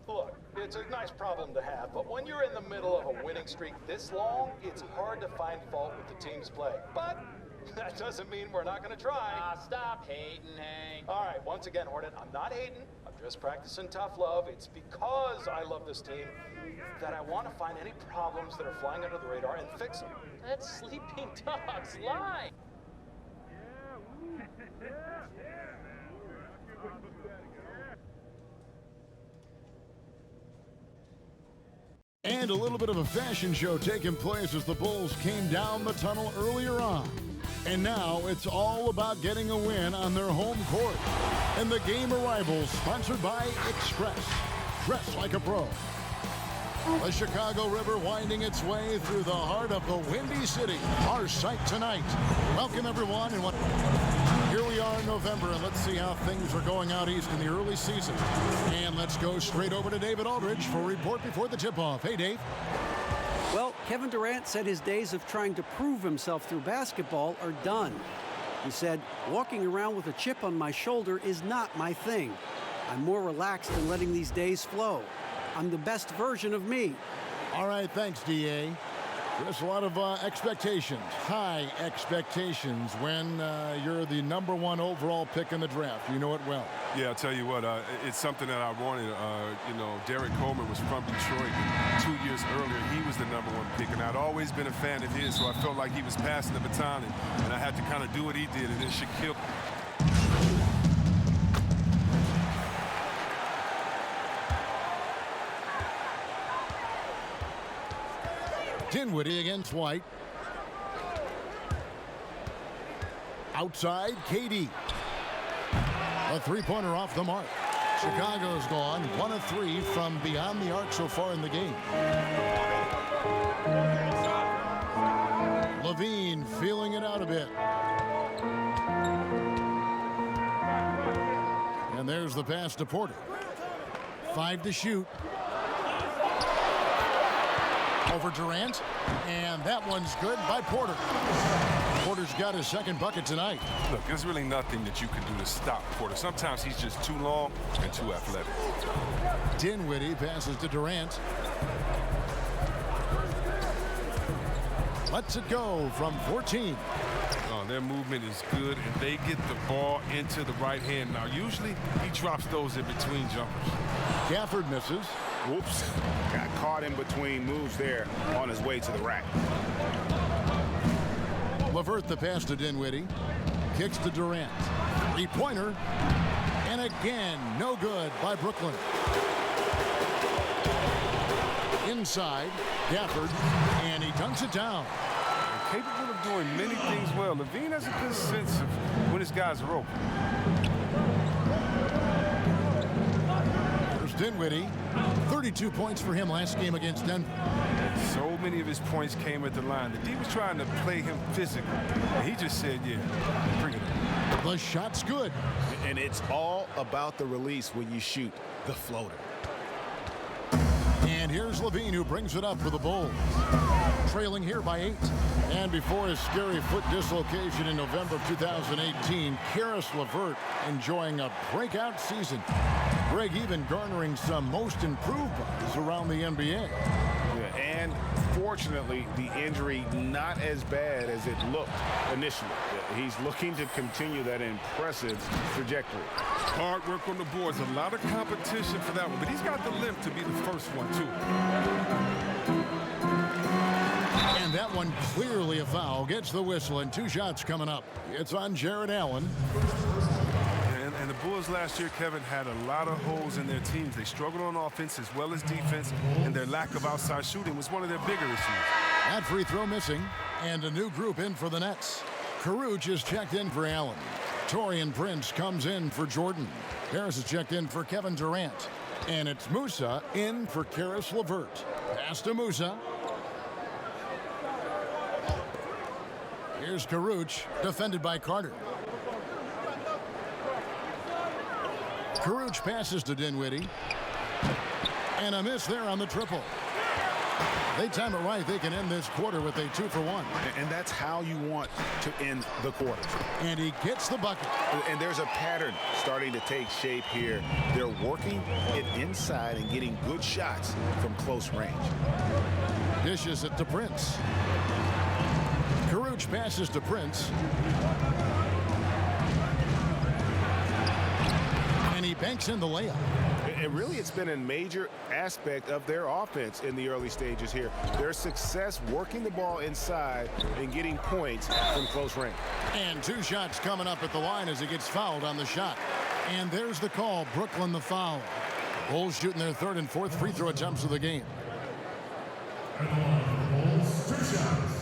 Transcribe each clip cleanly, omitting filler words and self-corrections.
Look, it's a nice problem to have, but when you're in the middle of a winning streak this long, it's hard to find fault with the team's play. But that doesn't mean we're not going to try. Stop hating, Hank. All right, once again, Hornet, I'm not hating. I'm just practicing tough love. It's because I love this team that I want to find any problems that are flying under the radar and fix them. That's Sleeping Dog's line. And a little bit of a fashion show taking place as the Bulls came down the tunnel earlier on. And now it's all about getting a win on their home court. And the game arrivals sponsored by Express. Dress like a pro. The Chicago River winding its way through the heart of the Windy City. Our sight tonight. Welcome everyone. And here we are in November, and let's see how things are going out east in the early season. And let's go straight over to David Aldridge for a report before the tip-off. Hey, Dave. Well, Kevin Durant said his days of trying to prove himself through basketball are done. He said, walking around with a chip on my shoulder is not my thing. I'm more relaxed than letting these days flow. I'm the best version of me. All right, thanks, D.A. There's a lot of expectations, high expectations when you're the #1 overall pick in the draft. You know it well. Yeah, I'll tell you what, it's something that I wanted. You know, Derek Coleman was from Detroit. 2 years earlier, he was the #1 pick, and I'd always been a fan of his, so I felt like he was passing the baton, and I had to kind of do what he did, and then Shaquille. Dinwiddie against White. Outside, KD. A three-pointer off the mark. Chicago's gone 1 of 3 from beyond the arc so far in the game. Levine feeling it out a bit. And there's the pass to Porter. 5 to shoot. Over Durant, and that one's good by Porter. Porter's got his second bucket tonight. Look, there's really nothing that you can do to stop Porter. Sometimes he's just too long and too athletic. Dinwiddie passes to Durant. Lets it go from 14. Oh, their movement is good, and they get the ball into the right hand. Now, usually he drops those in between jumpers. Gafford misses. Whoops. Got caught in between moves there on his way to the rack. LeVert the pass to Dinwiddie. Kicks to Durant. Three-pointer. And again, no good by Brooklyn. Inside, Gafford, and he dunks it down. Capable of doing many things well. Levine has a good sense of when his guys are open. There's Dinwiddie. 32 points for him last game against Denver. So many of his points came at the line. The D was trying to play him physically, and he just said, yeah, bring it up. The shot's good. And it's all about the release when you shoot the floater. And here's Levine, who brings it up for the Bulls. Trailing here by 8. And before his scary foot dislocation in November of 2018, Karis LeVert enjoying a breakout season. Greg even garnering some most improved buzz around the NBA. Yeah, and fortunately, the injury not as bad as it looked initially. Yeah, he's looking to continue that impressive trajectory. Hard work on the boards, a lot of competition for that one, but he's got the lift to be the first one, too. And that one clearly a foul. Gets the whistle, and 2 shots coming up. It's on Jared Allen. And the Bulls last year, Kevin, had a lot of holes in their teams. They struggled on offense as well as defense, and their lack of outside shooting was one of their bigger issues. That free throw missing, and a new group in for the Nets. Caruth is checked in for Allen. Taurean Prince comes in for Jordan. Harris is checked in for Kevin Durant. And it's Musa in for Karis LeVert. Pass to Musa. Here's Caruth, defended by Carter. Caruth passes to Dinwiddie. And a miss there on the triple. They time it right. They can end this quarter with a 2-for-1. And that's how you want to end the quarter. And he gets the bucket. And there's a pattern starting to take shape here. They're working it inside and getting good shots from close range. Dishes it to Prince. Karuch passes to Prince. And he banks in the layup. And really, it's been a major aspect of their offense in the early stages here. Their success working the ball inside and getting points from close range. And 2 shots coming up at the line as he gets fouled on the shot. And there's the call. Brooklyn the foul. Bulls shooting their 3rd and 4th free throw attempts of the game. Bulls, 2 shots.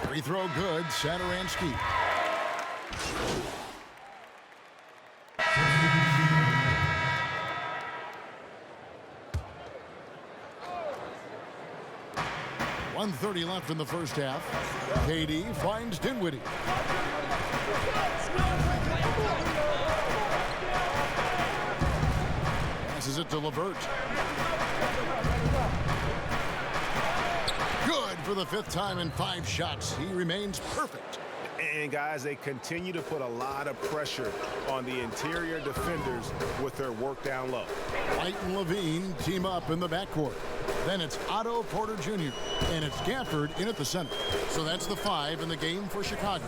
Free throw good. Satoransky. .130 left in the first half. KD finds Dinwiddie. Passes it to LeVert. Good for the 5th time in 5 shots. He remains perfect. And guys, they continue to put a lot of pressure on the interior defenders with their work down low. White and Levine team up in the backcourt. Then it's Otto Porter Jr. and it's Gafford in at the center. So that's the 5 in the game for Chicago.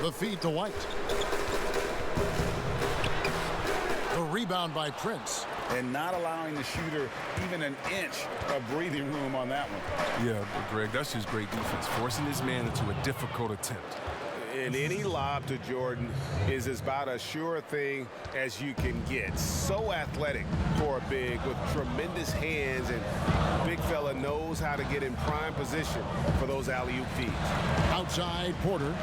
The feed to White. The rebound by Prince. And not allowing the shooter even an inch of breathing room on that one. Yeah, but Greg, that's just great defense, forcing this man into a difficult attempt. And any lob to Jordan is about as sure a thing as you can get. So athletic for a big with tremendous hands, and big fella knows how to get in prime position for those alley-oop feeds. Outside Porter.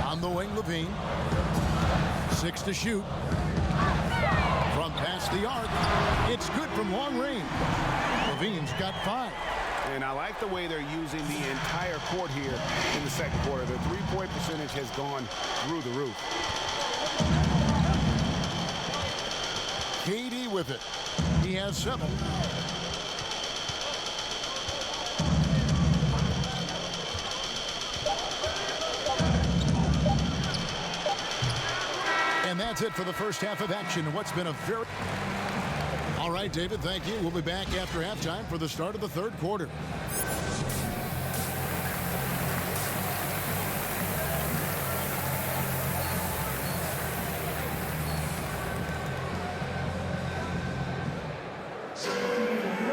On the wing, Levine. 6 to shoot. From past the arc. It's good from long range. Levine's got 5. And I like the way they're using the entire court here in the second quarter. Their three-point percentage has gone through the roof. KD with it. He has 7. And that's it for the first half of action. What's been a very... All right, David, thank you. We'll be back after halftime for the start of the 3rd quarter.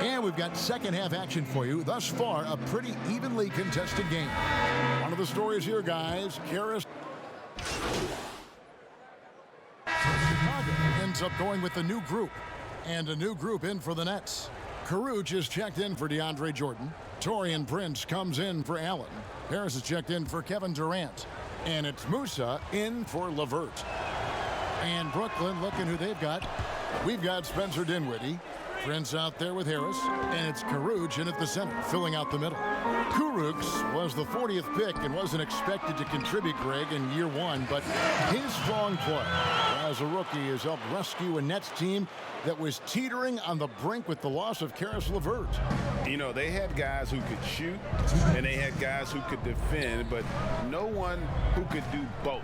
And we've got second half action for you. Thus far, a pretty evenly contested game. One of the stories here, guys, Karis ends up going with a new group. And a new group in for the Nets. Karuch is checked in for DeAndre Jordan. Taurean Prince comes in for Allen. Harris is checked in for Kevin Durant. And it's Musa in for LeVert. And Brooklyn looking who they've got. We've got Spencer Dinwiddie. Prince out there with Harris. And it's Karuch in at the center, filling out the middle. Karuch was the 40th pick and wasn't expected to contribute, Greg, in year 1. But his strong play as a rookie has helped rescue a Nets team that was teetering on the brink with the loss of Karis LeVert. You know, they had guys who could shoot, and they had guys who could defend, but no one who could do both.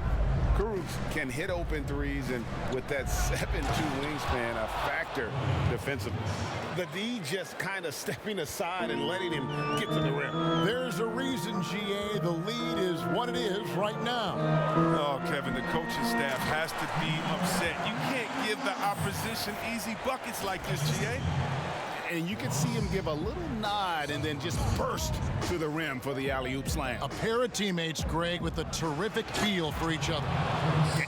Karuch can hit open threes, and with that 7'2" wingspan, a factor defensively. The D just kind of stepping aside and letting him get to the rim. There's a reason, GA, the lead is what it is right now. Oh, Kevin, the coaching staff has to be upset. You can't give the opposition easy buckets like this, GA. And you can see him give a little nod and then just burst to the rim for the alley-oop slam. A pair of teammates, Greg, with a terrific feel for each other.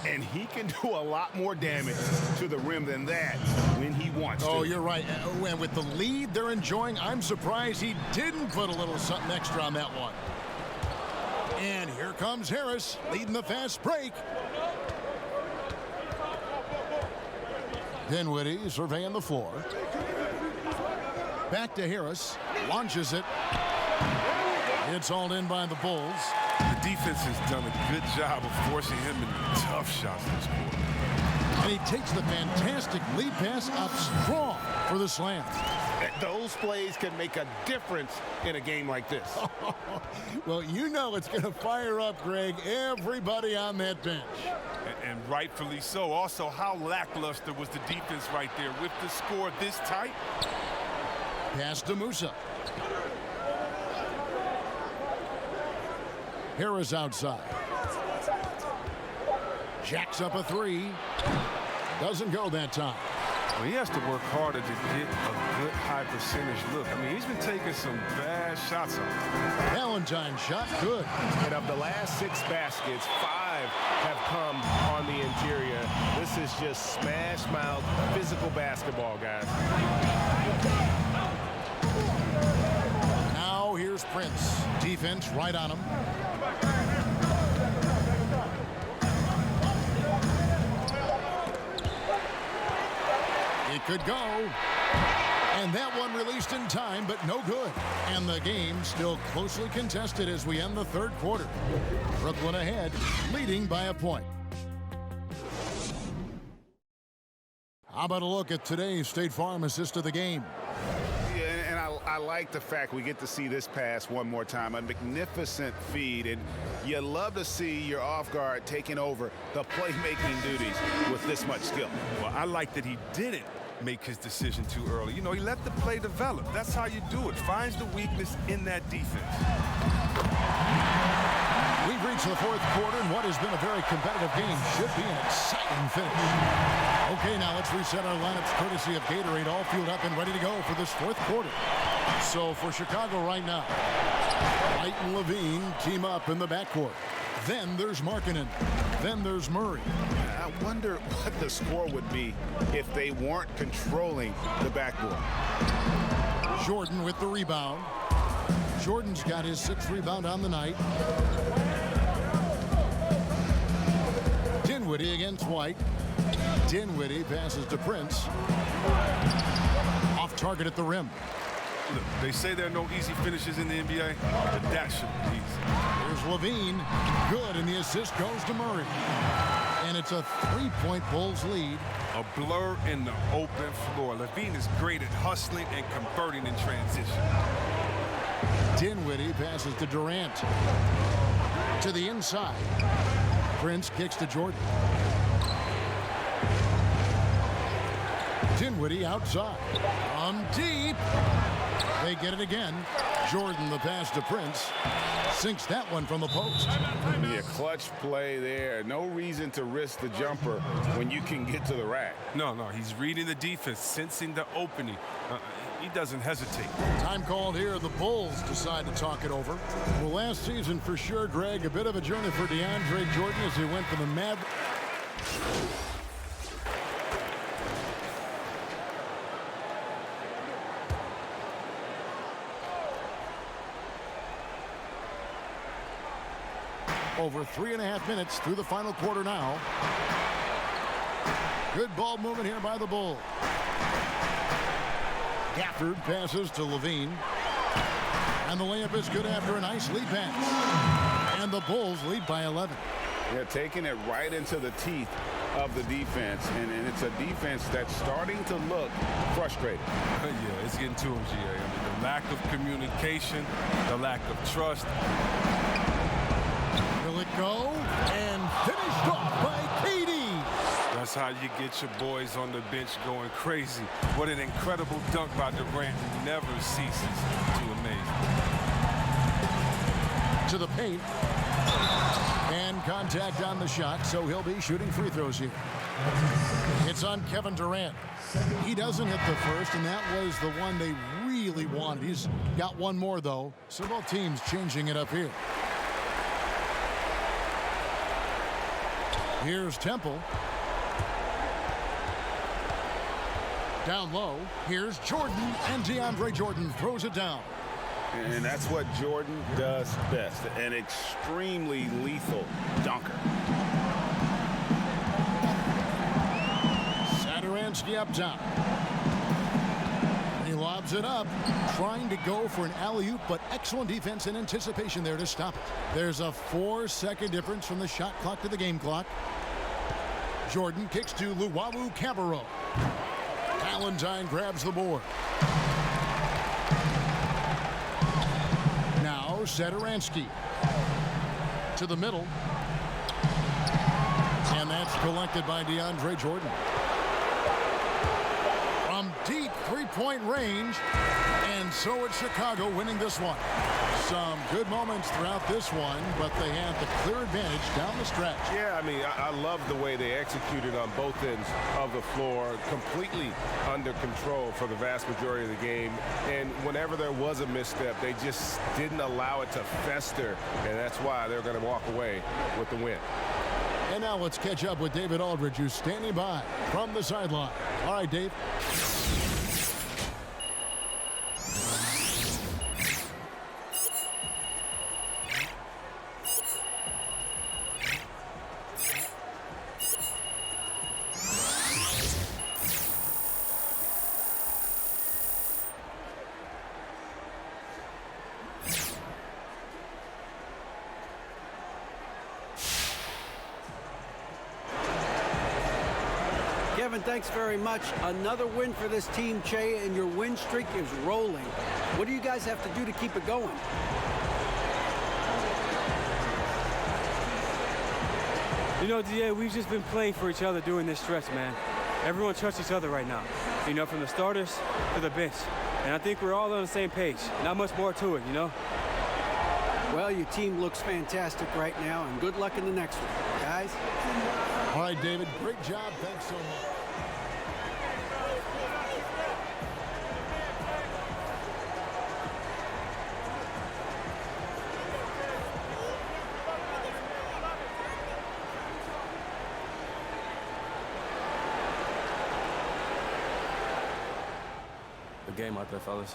And he can do a lot more damage to the rim than that when he wants to. Oh, you're right. And with the lead they're enjoying, I'm surprised he didn't put a little something extra on that one. And here comes Harris, leading the fast break. Dinwiddie surveying the floor. Back to Harris, launches it. It's hauled in by the Bulls. The defense has done a good job of forcing him into tough shots this quarter. And he takes the fantastic lead pass up strong for the slam. Those plays can make a difference in a game like this. Well, you know it's going to fire up, Greg, everybody on that bench. And rightfully so. Also, how lackluster was the defense right there with the score this tight? Pass to Musa. Harris outside. Jacks up a three. Doesn't go that time. Well, he has to work harder to get a good high percentage look. I mean, he's been taking some bad shots on him. Valentine shot good. And of the last 6 baskets, 5 have come on the interior. This is just smash mouth physical basketball, guys. Now here's Prince. Defense right on him. It could go. And that one released in time, but no good. And the game still closely contested as we end the third quarter. Brooklyn ahead, leading by a point. How about a look at today's State Farm assist of the game? Yeah, and I like the fact we get to see this pass one more time. A magnificent feed, and you love to see your off guard taking over the playmaking duties with this much skill. Well, I like that he didn't make his decision too early. You know, he let the play develop. That's how you do it. Finds the weakness in that defense. We've reached the fourth quarter, and what has been a very competitive game should be an exciting finish. Okay, now let's reset our lineups courtesy of Gatorade, all fueled up and ready to go for this fourth quarter. So for Chicago right now, White and Levine team up in the backcourt. Then there's Markkanen. Then there's Murray. I wonder what the score would be if they weren't controlling the backboard. Jordan with the rebound. Jordan's got his 6th rebound on the night. Dinwiddie against White. Dinwiddie passes to Prince. Off target at the rim. Look, they say there are no easy finishes in the NBA, but that should be easy. Here's Levine. Good, and the assist goes to Murray. And it's a 3-point Bulls lead. A blur in the open floor. Levine is great at hustling and converting in transition. Dinwiddie passes to Durant. To the inside. Prince kicks to Jordan. Dinwiddie outside. From deep. They get it again. Jordan the pass to Prince. Sinks that one from the post. Yeah, clutch play there. No reason to risk the jumper when you can get to the rack. No, he's reading the defense, sensing the opening. He doesn't hesitate. Time called here. The Bulls decide to talk it over. Well, last season for sure, Greg, a bit of a journey for DeAndre Jordan as he went from the Mavs. Over 3.5 minutes through the final quarter now. Good ball movement here by the Bulls. Gafford passes to Levine. And the layup is good after a nice lead pass. And the Bulls lead by 11. They're taking it right into the teeth of the defense. And it's a defense that's starting to look frustrated. Yeah, it's getting to him, GA. I mean, the lack of communication, the lack of trust. Will it go? And finished off by KD. That's how you get your boys on the bench going crazy. What an incredible dunk by Durant, who never ceases to amaze. To the paint. And contact on the shot, so he'll be shooting free throws here. It's on Kevin Durant. He doesn't hit the first, and that was the one they really wanted. He's got one more, though. So both teams changing it up here. Here's Temple. Down low. Here's Jordan, and DeAndre Jordan throws it down. And that's what Jordan does best. An extremely lethal dunker. Satoransky up top. He lobs it up, trying to go for an alley-oop, but excellent defense and anticipation there to stop it. There's a 4-second difference from the shot clock to the game clock. Jordan kicks to Luwawu Cabarro. Valentine grabs the board. Now Satoransky to the middle. And that's collected by DeAndre Jordan. From deep three-point range, and so it's Chicago winning this one. Some good moments throughout this one, but they had the clear advantage down the stretch. Yeah, I mean, I love the way they executed on both ends of the floor, completely under control for the vast majority of the game. And whenever there was a misstep, they just didn't allow it to fester, and that's why they're going to walk away with the win. And now let's catch up with David Aldridge, who's standing by from the sideline. All right, Dave. Kevin, thanks very much. Another win for this team, Che, and your win streak is rolling. What do you guys have to do to keep it going? You know, DA, we've just been playing for each other during this stretch, man. Everyone trusts each other right now, you know, from the starters to the bench. And I think we're all on the same page. Not much more to it, you know? Well, your team looks fantastic right now, and good luck in the next one, guys. All right, David, great job. Thanks so much. Good game out there, fellas.